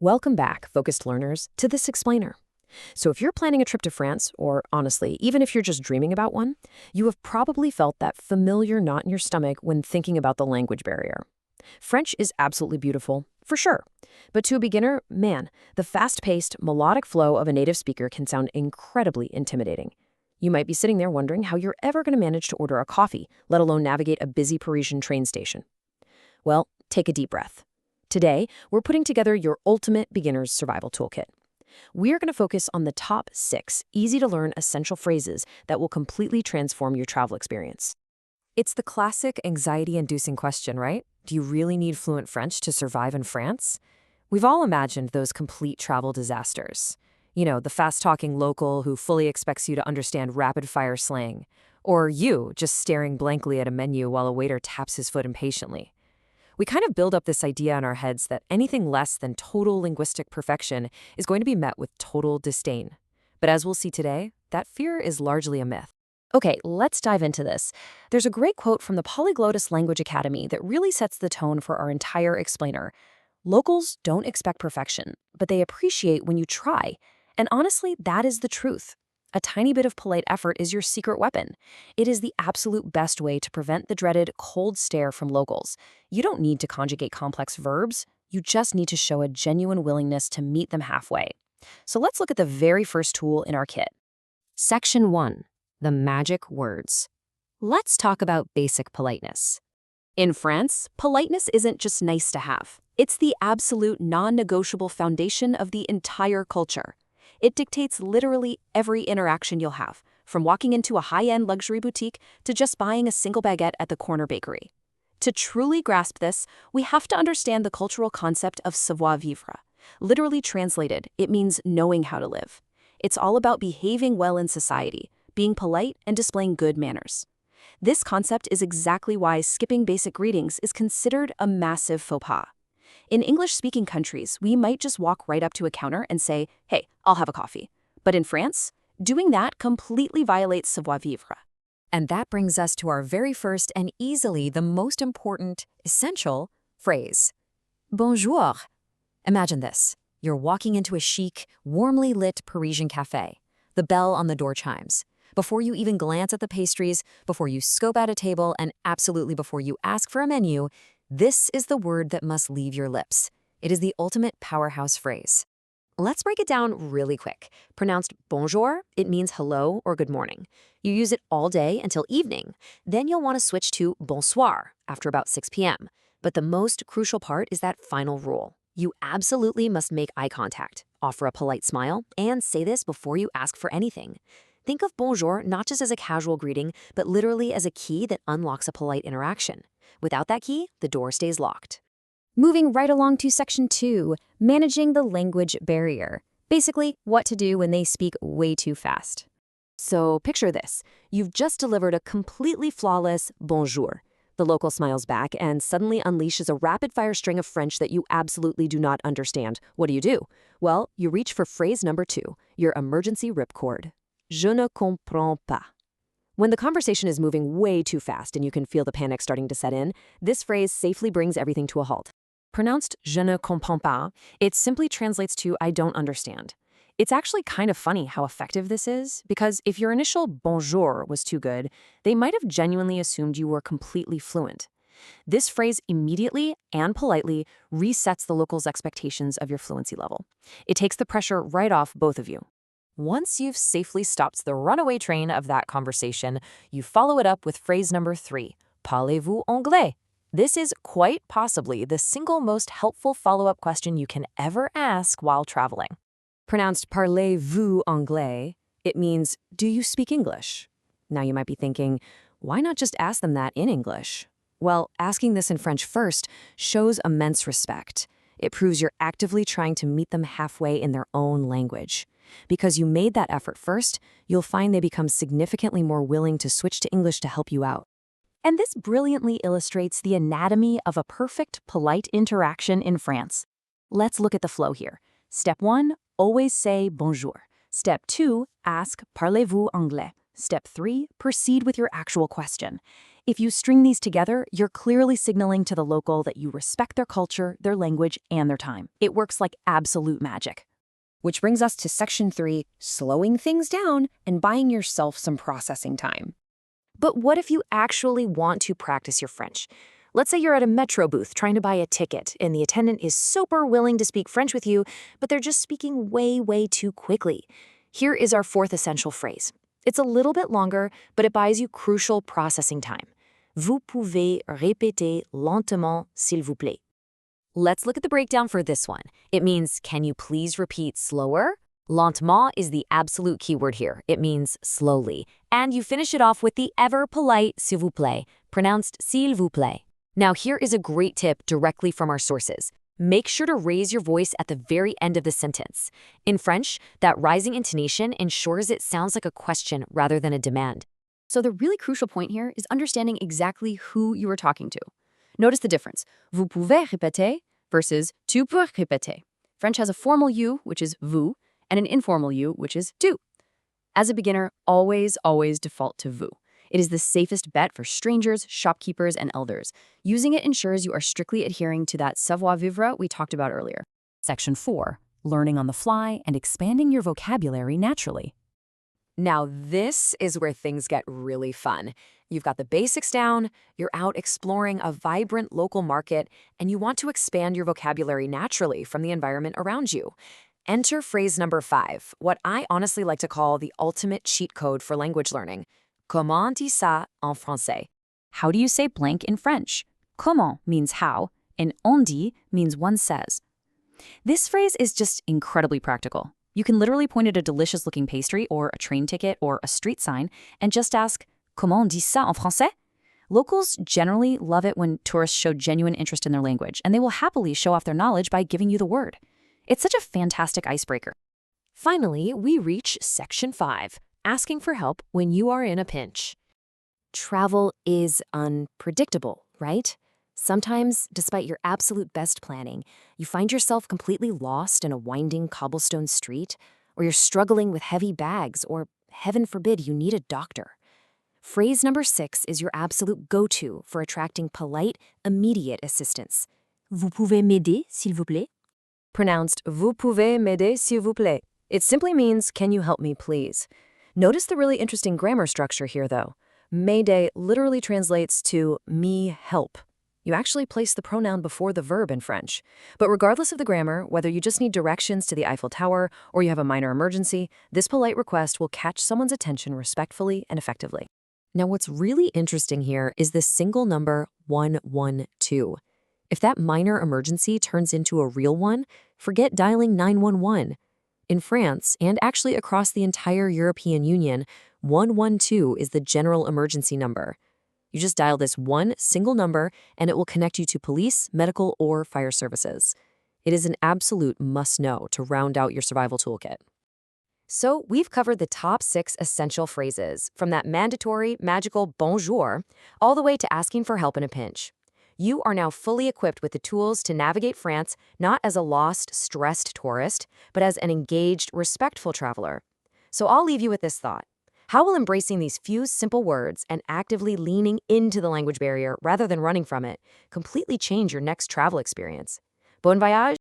Welcome back, focused learners, to this explainer. So if you're planning a trip to France, or honestly, even if you're just dreaming about one, you have probably felt that familiar knot in your stomach when thinking about the language barrier. French is absolutely beautiful, for sure. But to a beginner, man, the fast-paced, melodic flow of a native speaker can sound incredibly intimidating. You might be sitting there wondering how you're ever going to manage to order a coffee, let alone navigate a busy Parisian train station. Well, take a deep breath. Today, we're putting together your ultimate beginner's survival toolkit. We're going to focus on the top 6 easy-to-learn essential phrases that will completely transform your travel experience. It's the classic anxiety-inducing question, right? Do you really need fluent French to survive in France? We've all imagined those complete travel disasters. You know, the fast-talking local who fully expects you to understand rapid-fire slang. Or you, just staring blankly at a menu while a waiter taps his foot impatiently. We kind of build up this idea in our heads that anything less than total linguistic perfection is going to be met with total disdain. But as we'll see today, that fear is largely a myth. Okay, let's dive into this. There's a great quote from the Polyglotist Language Academy that really sets the tone for our entire explainer. Locals don't expect perfection, but they appreciate when you try. And honestly, that is the truth. A tiny bit of polite effort is your secret weapon. It is the absolute best way to prevent the dreaded cold stare from locals. You don't need to conjugate complex verbs. You just need to show a genuine willingness to meet them halfway. So let's look at the very first tool in our kit. Section 1. The magic words. Let's talk about basic politeness. In France, politeness isn't just nice to have. It's the absolute non-negotiable foundation of the entire culture. It dictates literally every interaction you'll have, from walking into a high-end luxury boutique to just buying a single baguette at the corner bakery. To truly grasp this, we have to understand the cultural concept of savoir-vivre. Literally translated, it means knowing how to live. It's all about behaving well in society, being polite, and displaying good manners. This concept is exactly why skipping basic greetings is considered a massive faux pas. In English-speaking countries, we might just walk right up to a counter and say, "Hey, I'll have a coffee." But in France, doing that completely violates savoir-vivre. And that brings us to our very first and easily the most important, essential phrase. Bonjour. Imagine this. You're walking into a chic, warmly lit Parisian cafe. The bell on the door chimes. Before you even glance at the pastries, before you scope out a table, and absolutely before you ask for a menu, this is the word that must leave your lips. It is the ultimate powerhouse phrase. Let's break it down really quick. Pronounced bonjour, it means hello or good morning. You use it all day until evening. Then you'll want to switch to bonsoir after about 6 p.m. But the most crucial part is that final rule. You absolutely must make eye contact, offer a polite smile, and say this before you ask for anything. Think of bonjour not just as a casual greeting, but literally as a key that unlocks a polite interaction. Without that key, the door stays locked. Moving right along to Section 2, managing the language barrier. Basically, what to do when they speak way too fast. So picture this. You've just delivered a completely flawless bonjour. The local smiles back and suddenly unleashes a rapid-fire string of French that you absolutely do not understand. What do? Well, you reach for phrase number 2, your emergency ripcord. Je ne comprends pas. When the conversation is moving way too fast and you can feel the panic starting to set in, this phrase safely brings everything to a halt. Pronounced je ne comprends pas, it simply translates to I don't understand. It's actually kind of funny how effective this is, because if your initial bonjour was too good, they might have genuinely assumed you were completely fluent. This phrase immediately and politely resets the locals' expectations of your fluency level. It takes the pressure right off both of you. Once you've safely stopped the runaway train of that conversation, you follow it up with phrase number 3, parlez-vous anglais? This is quite possibly the single most helpful follow-up question you can ever ask while traveling. Pronounced parlez-vous anglais, it means, do you speak English? Now you might be thinking, why not just ask them that in English? Well, asking this in French first shows immense respect. It proves you're actively trying to meet them halfway in their own language. Because you made that effort first, you'll find they become significantly more willing to switch to English to help you out. And this brilliantly illustrates the anatomy of a perfect, polite interaction in France. Let's look at the flow here. Step 1, always say bonjour. Step 2, ask parlez-vous anglais. Step 3, proceed with your actual question. If you string these together, you're clearly signaling to the local that you respect their culture, their language, and their time. It works like absolute magic. Which brings us to Section 3, slowing things down and buying yourself some processing time. But what if you actually want to practice your French? Let's say you're at a metro booth trying to buy a ticket, and the attendant is super willing to speak French with you, but they're just speaking way too quickly. Here is our fourth essential phrase. It's a little bit longer, but it buys you crucial processing time. Vous pouvez répéter lentement, s'il vous plaît. Let's look at the breakdown for this one. It means, can you please repeat slower? Lentement is the absolute keyword here. It means slowly. And you finish it off with the ever-polite s'il vous plaît, pronounced s'il vous plaît. Now here is a great tip directly from our sources. Make sure to raise your voice at the very end of the sentence. In French, that rising intonation ensures it sounds like a question rather than a demand. So the really crucial point here is understanding exactly who you are talking to. Notice the difference. Vous pouvez répéter versus tu peux répéter. French has a formal you, which is vous, and an informal you, which is tu. As a beginner, always default to vous. It is the safest bet for strangers, shopkeepers, and elders. Using it ensures you are strictly adhering to that savoir-vivre we talked about earlier. Section 4, learning on the fly and expanding your vocabulary naturally. Now this is where things get really fun. You've got the basics down, you're out exploring a vibrant local market, and you want to expand your vocabulary naturally from the environment around you. Enter phrase number 5, what I honestly like to call the ultimate cheat code for language learning. Comment dit ça en français? How do you say blank in French? Comment means how, and on dit means one says. This phrase is just incredibly practical. You can literally point at a delicious-looking pastry or a train ticket or a street sign and just ask, comment on dit ça en français? Locals generally love it when tourists show genuine interest in their language, and they will happily show off their knowledge by giving you the word. It's such a fantastic icebreaker. Finally, we reach Section 5, asking for help when you are in a pinch. Travel is unpredictable, right? Sometimes, despite your absolute best planning, you find yourself completely lost in a winding cobblestone street, or you're struggling with heavy bags, or, heaven forbid, you need a doctor. Phrase number 6 is your absolute go-to for attracting polite, immediate assistance. Vous pouvez m'aider, s'il vous plaît? Pronounced vous pouvez m'aider s'il vous plaît. It simply means, can you help me please? Notice the really interesting grammar structure here, though. M'aider literally translates to me help. You actually place the pronoun before the verb in French. But regardless of the grammar, whether you just need directions to the Eiffel Tower or you have a minor emergency, this polite request will catch someone's attention respectfully and effectively. Now, what's really interesting here is this single number 112. If that minor emergency turns into a real one, forget dialing 911. In France, and actually across the entire European Union, 112 is the general emergency number. You just dial this one single number, and it will connect you to police, medical, or fire services. It is an absolute must-know to round out your survival toolkit. So we've covered the top 6 essential phrases, from that mandatory, magical bonjour, all the way to asking for help in a pinch. You are now fully equipped with the tools to navigate France not as a lost, stressed tourist, but as an engaged, respectful traveler. So I'll leave you with this thought. How will embracing these few simple words and actively leaning into the language barrier rather than running from it completely change your next travel experience? Bon voyage!